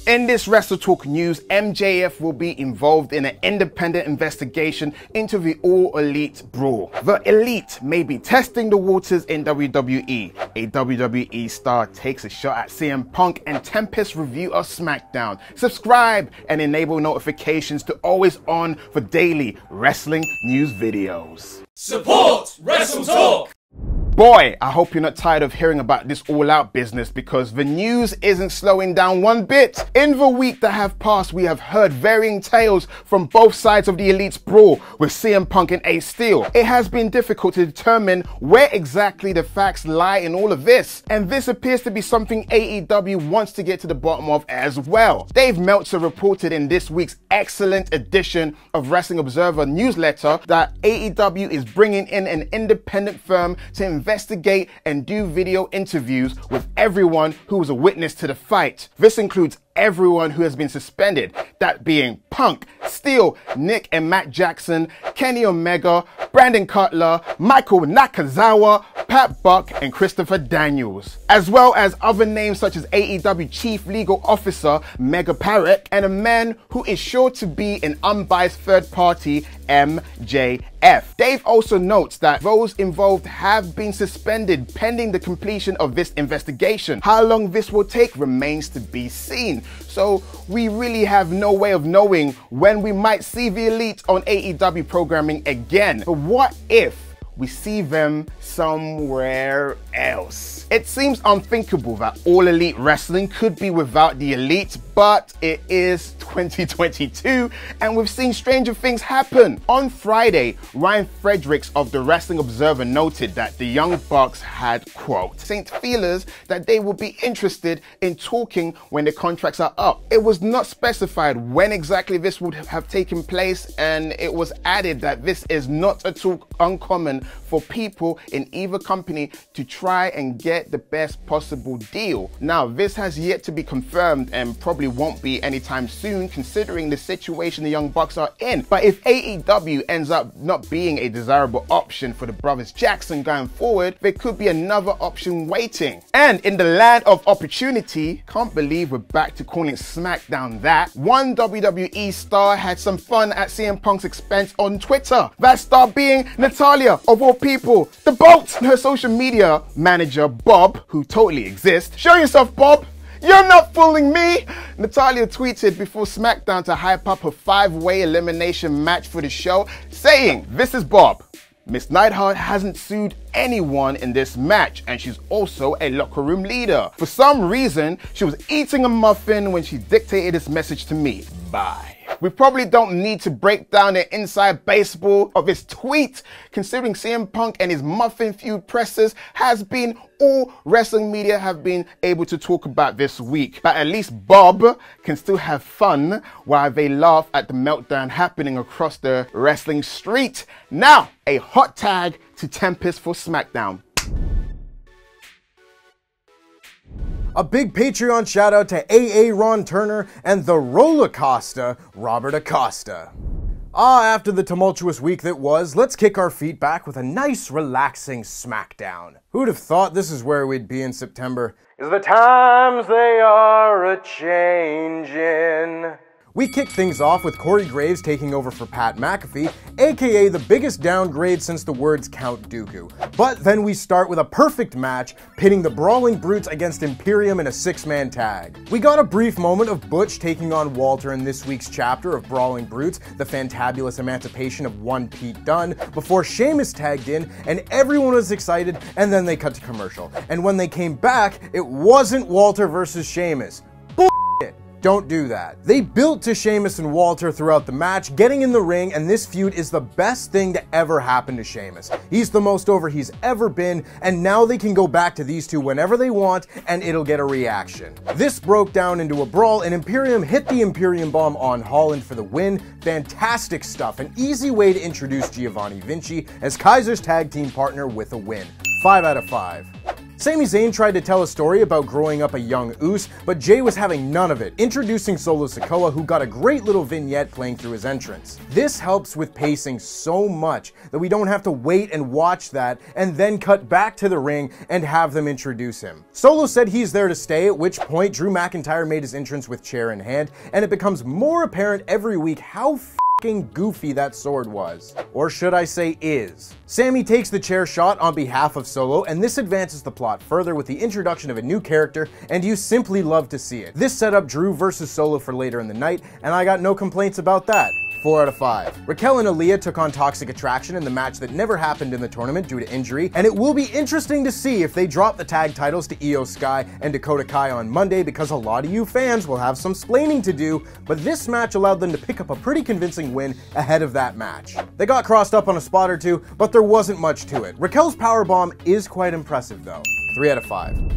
In this WrestleTalk news, MJF will be involved in an independent investigation into the All Elite brawl. The Elite may be testing the waters in WWE. A WWE star takes a shot at CM Punk, and Tempest review of SmackDown. Subscribe and enable notifications to always on for daily wrestling news videos. Support WrestleTalk! Boy, I hope you're not tired of hearing about this all-out business, because the news isn't slowing down one bit. In the week that have passed, we have heard varying tales from both sides of the Elite's brawl with CM Punk and Ace Steel. It has been difficult to determine where exactly the facts lie in all of this, and this appears to be something AEW wants to get to the bottom of as well. Dave Meltzer reported in this week's excellent edition of Wrestling Observer newsletter that AEW is bringing in an independent firm to investigate and do video interviews with everyone who was a witness to the fight. This includes everyone who has been suspended, that being Punk, Steel, Nick and Matt Jackson, Kenny Omega, Brandon Cutler, Michael Nakazawa, Pat Buck and Christopher Daniels, as well as other names such as AEW Chief Legal Officer Mega Parrott and a man who is sure to be an unbiased third party, MJF. Dave also notes that those involved have been suspended pending the completion of this investigation. How long this will take remains to be seen, so we really have no way of knowing when we might see the Elite on AEW programming again. But what if we see them somewhere else? It seems unthinkable that All Elite Wrestling could be without the Elite, but it is 2022 and we've seen stranger things happen. On Friday, Ryan Fredericks of the Wrestling Observer noted that the Young Bucks had, quote, sent feelers that they would be interested in talking when the contracts are up. It was not specified when exactly this would have taken place, and it was added that this is not at all uncommon for people in either company to try and get the best possible deal. Now, this has yet to be confirmed and probably won't be anytime soon, considering the situation the Young Bucks are in. But if AEW ends up not being a desirable option for the brothers Jackson going forward, there could be another option waiting. And in the land of opportunity, can't believe we're back to calling SmackDown that, one WWE star had some fun at CM Punk's expense on Twitter. That star being Natalya, of all people, the Bolt. Her social media manager, Bob, who totally exists. Show yourself, Bob. You're not fooling me! Natalya tweeted before SmackDown to hype up her 5-way elimination match for the show, saying, "This is Bob. Miss Neidhart hasn't sued anyone in this match, and she's also a locker room leader. For some reason, she was eating a muffin when she dictated this message to me. Bye." We probably don't need to break down the inside baseball of his tweet, considering CM Punk and his muffin feud presses has been all wrestling media have been able to talk about this week. But at least Bob can still have fun while they laugh at the meltdown happening across the wrestling street. Now, a hot tag to Tempest for SmackDown. A big Patreon shout out to AA Ron Turner and the Roller Costa Robert Acosta. After the tumultuous week that was, let's kick our feet back with a nice relaxing SmackDown. Who'd have thought this is where we'd be in September? 'Cause the times they are a-changin'. We kicked things off with Corey Graves taking over for Pat McAfee, aka the biggest downgrade since the words Count Dooku. But then we start with a perfect match, pitting the Brawling Brutes against Imperium in a 6-man tag. We got a brief moment of Butch taking on Walter in this week's chapter of Brawling Brutes, the fantabulous emancipation of one Pete Dunne, before Sheamus tagged in and everyone was excited, and then they cut to commercial. And when they came back, it wasn't Walter versus Sheamus. Don't do that. They built to Sheamus and Walter throughout the match, getting in the ring, and this feud is the best thing to ever happen to Sheamus. He's the most over he's ever been, and now they can go back to these two whenever they want, and it'll get a reaction. This broke down into a brawl, and Imperium hit the Imperium Bomb on Holland for the win. Fantastic stuff. An easy way to introduce Giovanni Vinci as Kaiser's tag team partner with a win. 5 out of 5. Sami Zayn tried to tell a story about growing up a young Uso, but Jay was having none of it, introducing Solo Sikoa, who got a great little vignette playing through his entrance. This helps with pacing so much that we don't have to wait and watch that and then cut back to the ring and have them introduce him. Solo said he's there to stay, at which point Drew McIntyre made his entrance with chair in hand, and it becomes more apparent every week how f***ing goofy that sword was. Or should I say is. Sami takes the chair shot on behalf of Solo, and this advances the plot further with the introduction of a new character, and you simply love to see it. This set up Drew versus Solo for later in the night, and I got no complaints about that. 4 out of 5. Raquel and Aaliyah took on Toxic Attraction in the match that never happened in the tournament due to injury, and it will be interesting to see if they drop the tag titles to Io Sky and Dakota Kai on Monday, because a lot of you fans will have some splaining to do, but this match allowed them to pick up a pretty convincing win ahead of that match. They got crossed up on a spot or two, but there wasn't much to it. Raquel's powerbomb is quite impressive though. 3 out of 5.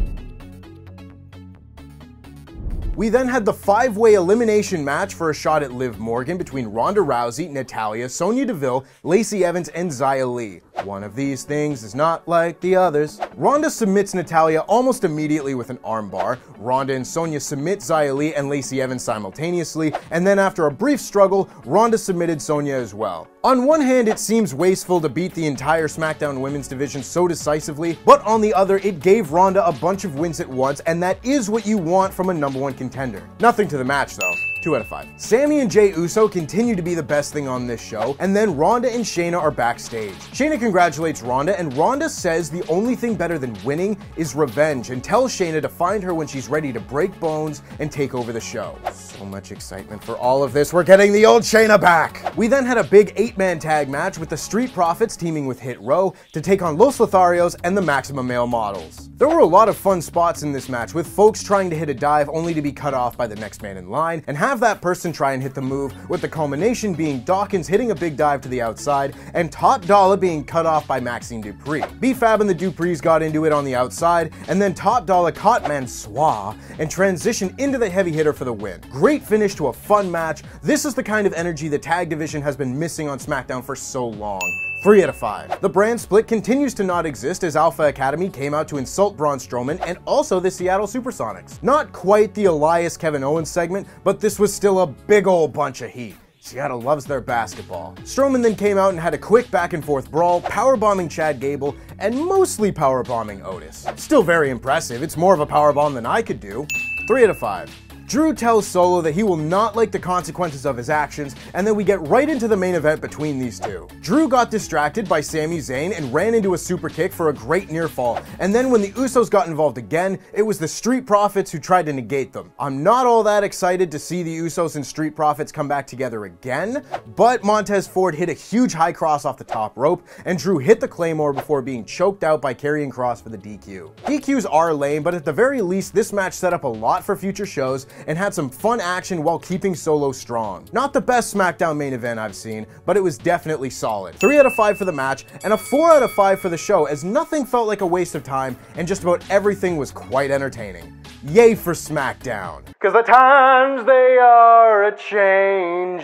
We then had the 5-way elimination match for a shot at Liv Morgan between Ronda Rousey, Natalya, Sonya Deville, Lacey Evans, and Xia Li. One of these things is not like the others. Ronda submits Natalya almost immediately with an armbar. Ronda and Sonya submit Xia Li and Lacey Evans simultaneously, and then after a brief struggle, Ronda submitted Sonya as well. On one hand, it seems wasteful to beat the entire SmackDown women's division so decisively, but on the other, it gave Ronda a bunch of wins at once, and that is what you want from a #1 contender. Nothing to the match though. 2 out of 5. Sami and Jey Uso continue to be the best thing on this show, and then Ronda and Shayna are backstage. Shayna congratulates Ronda, and Ronda says the only thing better than winning is revenge, and tells Shayna to find her when she's ready to break bones and take over the show. So much excitement for all of this. We're getting the old Shayna back! We then had a big 8-man tag match with the Street Profits teaming with Hit Row to take on Los Lotharios and the Maximum Male Models. There were a lot of fun spots in this match, with folks trying to hit a dive only to be cut off by the next man in line, and have that person try and hit the move, with the culmination being Dawkins hitting a big dive to the outside, and Top Dollar being cut off by Maxine Dupree. B-Fab and the Duprees got into it on the outside, and then Top Dollar caught Mansoor and transitioned into the heavy hitter for the win. Great finish to a fun match. This is the kind of energy the tag division has been missing on SmackDown for so long. 3 out of 5. The brand split continues to not exist as Alpha Academy came out to insult Braun Strowman and also the Seattle Supersonics. Not quite the Elias Kevin Owens segment, but this was still a big old bunch of heat. Seattle loves their basketball. Strowman then came out and had a quick back and forth brawl, powerbombing Chad Gable and mostly powerbombing Otis. Still very impressive. It's more of a powerbomb than I could do. 3 out of 5. Drew tells Solo that he will not like the consequences of his actions, and then we get right into the main event between these two. Drew got distracted by Sami Zayn and ran into a super kick for a great near fall, and then when the Usos got involved again, it was the Street Profits who tried to negate them. I'm not all that excited to see the Usos and Street Profits come back together again, but Montez Ford hit a huge high cross off the top rope, and Drew hit the Claymore before being choked out by Karrion Kross for the DQ. DQs are lame, but at the very least, this match set up a lot for future shows, and had some fun action while keeping Solo strong. Not the best SmackDown main event I've seen, but it was definitely solid. 3 out of 5 for the match, and a 4 out of 5 for the show, as nothing felt like a waste of time, and just about everything was quite entertaining. Yay for SmackDown. 'Cause the times they are a-changin'.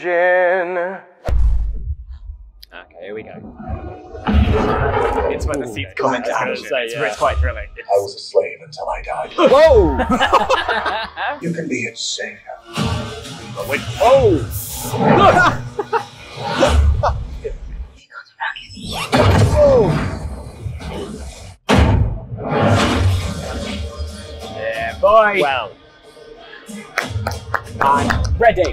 Okay, here we go. It's when the seats come into action. It's quite thrilling. I was a slave until I died. Whoa! You can be its savior. Wait. Oh! Yeah, boy. Well. I'm ready.